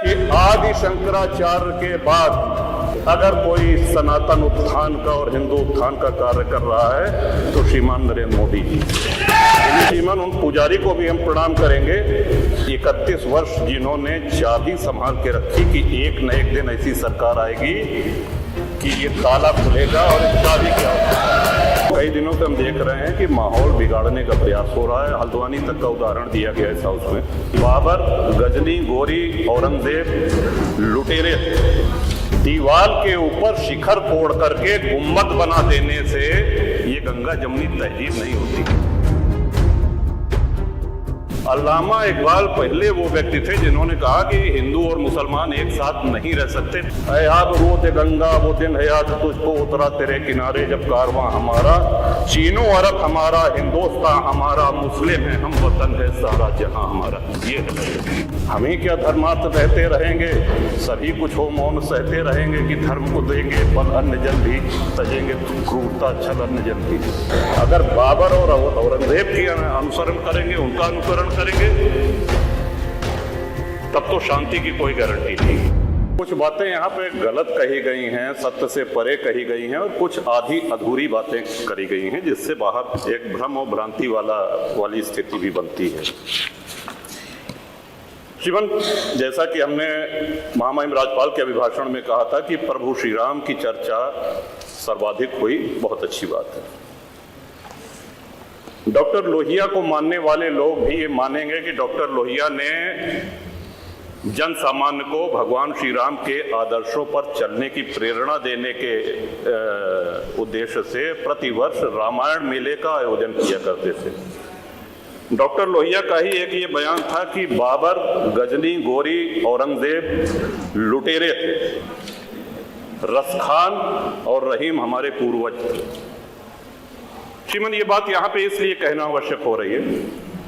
कि आदि शंकराचार्य के बाद अगर कोई सनातन उत्थान का और हिंदू उत्थान का कार्य कर रहा है तो श्रीमान नरेंद्र मोदी जी। श्रीमान उन पुजारी को भी हम प्रणाम करेंगे, 31 वर्ष जिन्होंने चाबी संभाल के रखी कि एक न एक दिन ऐसी सरकार आएगी कि ये ताला खुलेगा और इस चाबी क्या होगा। कई दिनों से हम देख रहे हैं कि माहौल बिगाड़ने का प्रयास हो रहा है। हल्द्वानी तक का उदाहरण दिया गया इस हाउस में। बाबर, गजनी, गोरी, औरंगजेब लुटेरे दीवार के ऊपर शिखर तोड़ करके गुम्बद बना देने से ये गंगा जमुनी तहजीब नहीं होती। अल्लामा इकबाल पहले वो व्यक्ति थे जिन्होंने कहा कि हिंदू और मुसलमान एक साथ नहीं रह सकते। ऐ आब रोते गंगा वो दिन है याद तुझको उतरा तेरे किनारे जब कारवां हमारा, चीनो अरब हमारा, हिंदुस्तान हमारा, मुस्लिम है हम, वतन है सारा जहां हमारा। ये हम ही क्या धर्मार्थ रहते रहेंगे, सभी कुछ हो मौन सहते रहेंगे कि धर्म को देंगे पर अन्य जन भी तजेंगे क्रूरता छल अन्य जन की। अगर बाबर और औरंगजेब की अनुसरण करेंगे, उनका अनुकरण करेंगे, तब तो शांति की कोई गारंटी नहीं। कुछ बातें यहाँ पे गलत कही गई हैं, सत्य से परे कही गई हैं और कुछ आधी अधूरी बातें करी गई हैं जिससे बाहर एक भ्रम और भ्रांति वाली स्थिति भी बनती है। जीवन, जैसा कि हमने महामहिम राज्यपाल के अभिभाषण में कहा था कि प्रभु श्री राम की चर्चा सर्वाधिक हुई, बहुत अच्छी बात है। डॉक्टर लोहिया को मानने वाले लोग भी ये मानेंगे कि डॉक्टर लोहिया ने जन सामान्य को भगवान श्री राम के आदर्शों पर चलने की प्रेरणा देने के उद्देश्य से प्रतिवर्ष रामायण मेले का आयोजन किया करते थे। डॉक्टर लोहिया का ही एक ये बयान था कि बाबर, गजनी, गोरी, औरंगजेब लुटेरे थे, रसखान और रहीम हमारे पूर्वज थे। श्रीमन, ये बात यहाँ पे इसलिए कहना आवश्यक हो रही है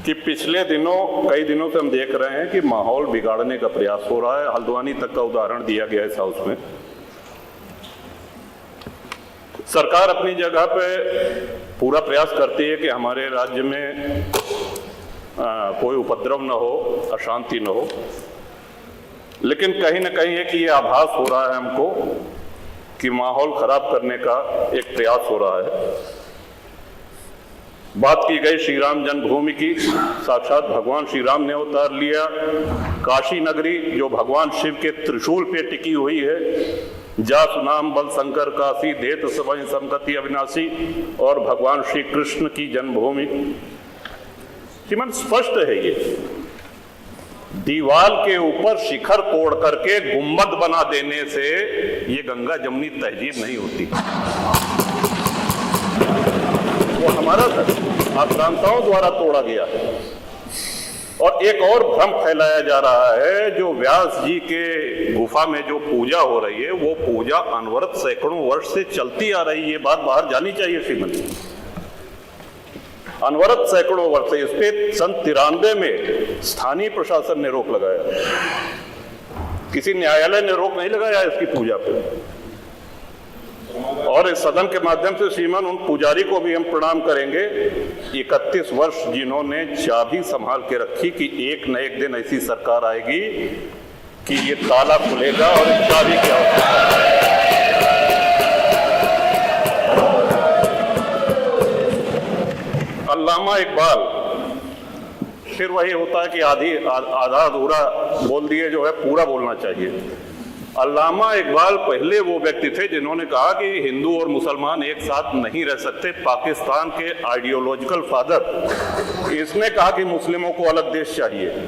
कि पिछले दिनों, कई दिनों से हम देख रहे हैं कि माहौल बिगाड़ने का प्रयास हो रहा है। हल्द्वानी तक का उदाहरण दिया गया इस हाउस में। सरकार अपनी जगह पे पूरा प्रयास करती है कि हमारे राज्य में कोई उपद्रव न हो, अशांति न हो, लेकिन कहीं ना कहीं है कि ये आभास हो रहा है हमको कि माहौल खराब करने का एक प्रयास हो रहा है। बात की गई श्री राम जन्मभूमि की, साक्षात भगवान श्री राम ने अवतार लिया। काशी नगरी जो भगवान शिव के त्रिशूल पे टिकी हुई है, जा सुनाम बल शंकर काशी, देत सबहि संगति अविनाशी, और भगवान श्री कृष्ण की जन्मभूमि। श्रीमान, स्पष्ट है ये दीवार के ऊपर शिखर तोड़ करके गुम्बद बना देने से ये गंगा जमुनी तहजीब नहीं होती। वो हमारा आक्रांताओं द्वारा तोड़ा गया है। और एक और भ्रम फैलाया जा रहा है, जो व्यास जी के गुफा में जो पूजा हो रही है वो पूजा अनवरत सैकड़ों वर्ष से चलती आ रही है। ये बात बाहर जानी चाहिए श्रीमती। अनवरत सैकड़ों वर्ष से, इस पे सन 93 में स्थानीय प्रशासन ने रोक लगाया, किसी न्यायालय ने रोक नहीं लगाया इसकी पूजा पे। और इस सदन के माध्यम से श्रीमान उन पुजारी को भी हम प्रणाम करेंगे, 31 वर्ष जिन्होंने चाबी संभाल के रखी कि एक न एक दिन ऐसी सरकार आएगी कि ये ताला खुलेगा और इस चाबी क्या होगा। अल्लामा इकबाल, फिर वही होता है कि आधा अधूरा बोल दिए जो है पूरा बोलना चाहिए। अल्लामा इकबाल पहले वो व्यक्ति थे जिन्होंने कहा कि हिंदू और मुसलमान एक साथ नहीं रह सकते। पाकिस्तान के आइडियोलॉजिकल फादर, इसने कहा कि मुस्लिमों को अलग देश चाहिए।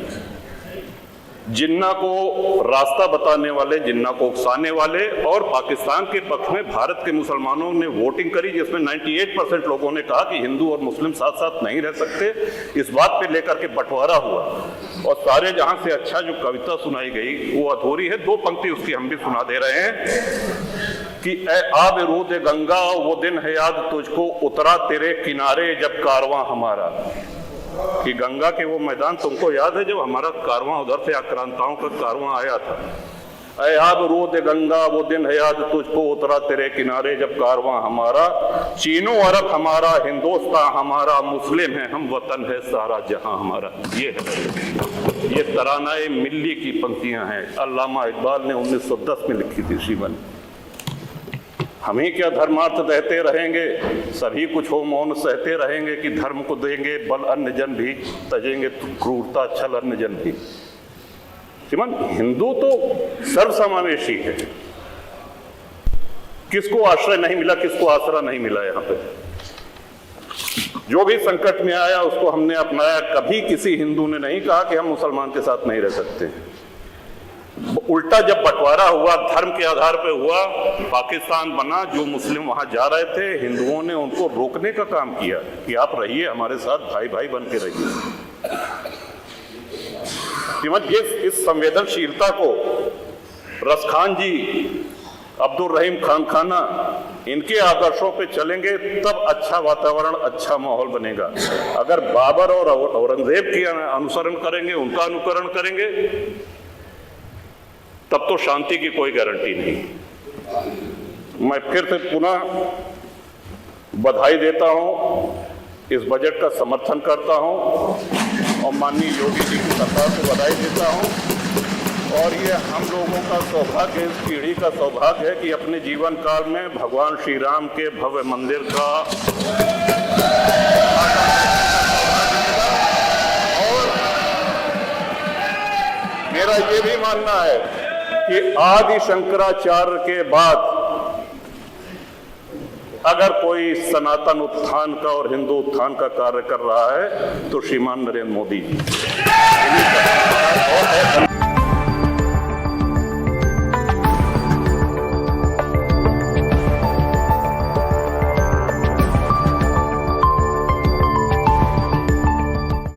जिन्ना को रास्ता बताने वाले, जिन्ना को उकसाने वाले, और पाकिस्तान के पक्ष में भारत के मुसलमानों ने वोटिंग करी जिसमें 98% लोगों ने कहा कि हिंदू और मुस्लिम साथ साथ नहीं रह सकते। इस बात पे लेकर के बंटवारा हुआ और सारे जहां से अच्छा जो कविता सुनाई गई वो अधूरी है। 2 पंक्ति उसकी हम भी सुना दे रहे हैं कि ऐ आब रोते गंगा वो दिन है याद तुझको उतरा तेरे किनारे जब कारवां हमारा। कि गंगा के वो मैदान तुमको याद है जब हमारा कारवां उधर से आक्रांताओं का कारवां आया था। ऐ आब रोते गंगा वो दिन है याद तुझको उतरा तेरे किनारे जब कारवां हमारा, चीनो अरब हमारा, हिंदुस्तान हमारा, मुस्लिम है हम, वतन है सारा जहां हमारा। ये है ये तराना-ए मिल्ली की पंक्तियां हैं, अल्लामा इकबाल ने 1910 में लिखी थी श्रीमन। हम ही क्या धर्मार्थ रहते रहेंगे, सभी कुछ हो मौन सहते रहेंगे कि धर्म को देंगे बल अन्य जन भी, तजेंगे क्रूरता छल अन्य जन भी। श्रीमान, हिंदू तो सर्वसमावेशी है, किसको आश्रय नहीं मिला, किसको आसरा नहीं मिला। यहाँ पे जो भी संकट में आया उसको हमने अपनाया। कभी किसी हिंदू ने नहीं कहा कि हम मुसलमान के साथ नहीं रह सकते। उल्टा जब बंटवारा हुआ, धर्म के आधार पर हुआ, पाकिस्तान बना, जो मुस्लिम वहां जा रहे थे, हिंदुओं ने उनको रोकने का काम किया कि आप रहिए हमारे साथ, भाई भाई बन के रहिए। ये इस संवेदनशीलता को रसखान जी, अब्दुल रहीम खान खाना, इनके आदर्शों पे चलेंगे तब अच्छा वातावरण, अच्छा माहौल बनेगा। अगर बाबर और औरंगजेब की अनुसरण करेंगे, उनका अनुकरण करेंगे, तब तो शांति की कोई गारंटी नहीं। मैं फिर से पुनः बधाई देता हूं, इस बजट का समर्थन करता हूं और माननीय योगी जी की सरकार को बधाई देता हूं। और ये हम लोगों का सौभाग्य, इस पीढ़ी का सौभाग्य है कि अपने जीवन काल में भगवान श्री राम के भव्य मंदिर का और मेरा ये भी मानना है कि आदि शंकराचार्य के बाद अगर कोई सनातन उत्थान का और हिंदू उत्थान का कार्य कर रहा है तो श्रीमान नरेंद्र मोदी जी।